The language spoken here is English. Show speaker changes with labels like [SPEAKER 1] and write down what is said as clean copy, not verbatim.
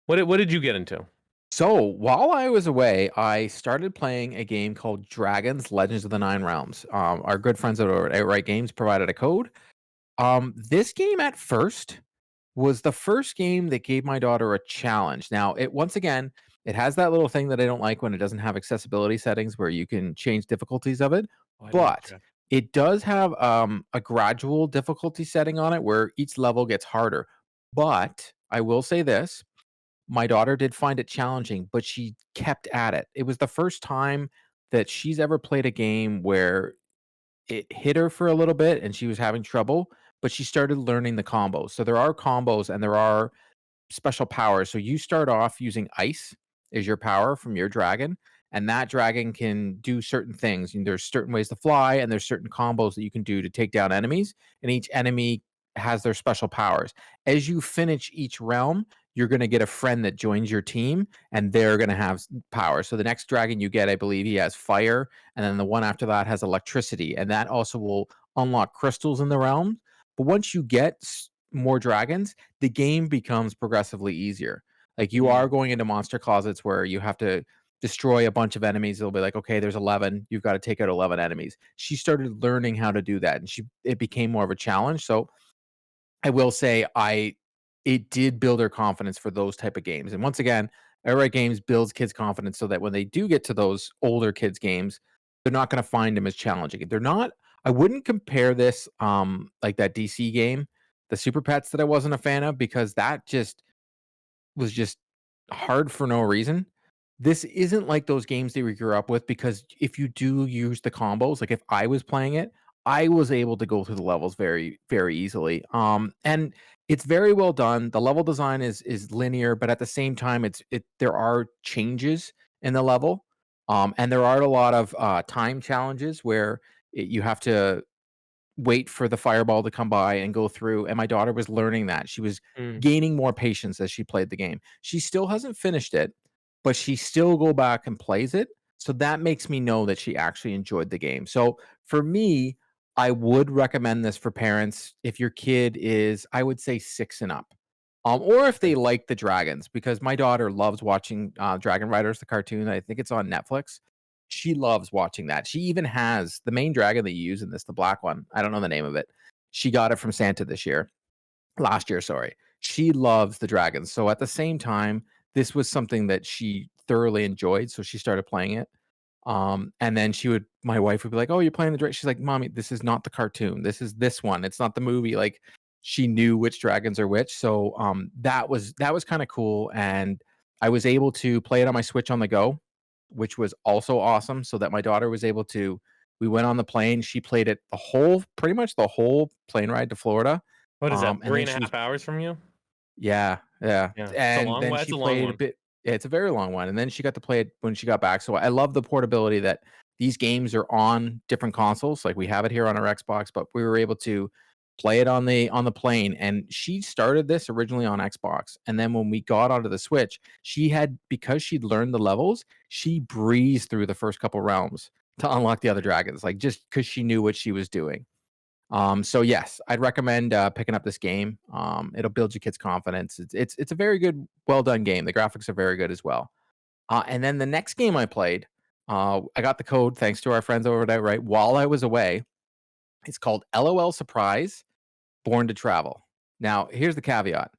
[SPEAKER 1] What did you get into?
[SPEAKER 2] So while I was away, I started playing a game called Dragons: Legends of the Nine Realms. Our good friends over at Outright Games provided a code. This game at first was the first game that gave my daughter a challenge. Now, it once again, it has that little thing that I don't like when it doesn't have accessibility settings where you can change difficulties of it,
[SPEAKER 1] Oh, I didn't
[SPEAKER 2] but
[SPEAKER 1] check.
[SPEAKER 2] it does have a gradual difficulty setting on it where each level gets harder. But I will say this, my daughter did find it challenging, but she kept at it. It was the first time that she's ever played a game where it hit her for a little bit and she was having trouble, but she started learning the combos. So there are combos and there are special powers. So you start off using ice as your power from your dragon, and that dragon can do certain things. And there's certain ways to fly, and there's certain combos that you can do to take down enemies, and each enemy has their special powers. As you finish each realm, you're going to get a friend that joins your team, and they're going to have power. So the next dragon you get, I believe he has fire, and then the one after that has electricity, and that also will unlock crystals in the realm. But once you get more dragons, the game becomes progressively easier. Like you are
[SPEAKER 1] Mm,
[SPEAKER 2] going into monster closets where you have to destroy a bunch of enemies. It'll be like, okay, there's 11. You've got to take out 11 enemies. She started learning how to do that, and it became more of a challenge. So I will say it did build her confidence for those type of games. And once again, Outright Games builds kids' confidence so that when they do get to those older kids' games, they're not going to find them as challenging. They're not. I wouldn't compare this like that DC game, the Super Pets that I wasn't a fan of because that just was just hard for no reason. This isn't like those games that we grew up with because if you do use the combos, like if I was playing it, I was able to go through the levels very, very easily. And it's very well done. The level design is linear, but at the same time, there are changes in the level. And there are a lot of time challenges where you have to wait for the fireball to come by and go through, and my daughter was learning that. She was
[SPEAKER 1] mm.
[SPEAKER 2] gaining more patience as she played the game. She still hasn't finished it, but she still go back and plays it, so that makes me know that she actually enjoyed the game. So, for me, I would recommend this for parents if your kid is, I would say, 6 and up, or if they
[SPEAKER 1] Okay.
[SPEAKER 2] like the dragons, because my daughter loves watching, Dragon Riders, the cartoon. I think it's on Netflix. She loves watching that. She even has the main dragon that you use in this, the black one. I don't know the name of it. She got it from Santa this year. Last year, sorry. She loves the dragons. So at the same time, this was something that she thoroughly enjoyed, so she started playing it. And then my wife would be like, "Oh, you're playing the dragon." She's like, "Mommy, this is not the cartoon. This is this one. It's not the movie." Like she knew which dragons are which. So that was kind of cool. And I was able to play it on my Switch on the go, which was also awesome. So that my daughter was able to we went on the plane. She played it pretty much the whole plane ride to Florida.
[SPEAKER 1] What is that,
[SPEAKER 2] And
[SPEAKER 1] three
[SPEAKER 2] then
[SPEAKER 1] and a
[SPEAKER 2] she was
[SPEAKER 1] half hours from you?
[SPEAKER 2] yeah, yeah,
[SPEAKER 1] Yeah, it's a
[SPEAKER 2] and
[SPEAKER 1] long
[SPEAKER 2] then
[SPEAKER 1] one.
[SPEAKER 2] she
[SPEAKER 1] It's a long
[SPEAKER 2] played a
[SPEAKER 1] one.
[SPEAKER 2] bit. Yeah, it's a very long one, and then she got to play it when she got back, so I love the portability that these games are on different consoles, like, we have it here on our Xbox, but we were able to play it on the plane, and she started this originally on Xbox, and then when we got onto the Switch, because she'd learned the levels, she breezed through the first couple realms to unlock the other dragons, like, just because she knew what she was doing. So yes, I'd recommend picking up this game. It'll build your kids' confidence. It's a very good, well done game. The graphics are very good as well. And then the next game I played, I got the code thanks to our friends over at Outright while I was away. It's called LOL Surprise: Born to Travel. Now, here's the caveat.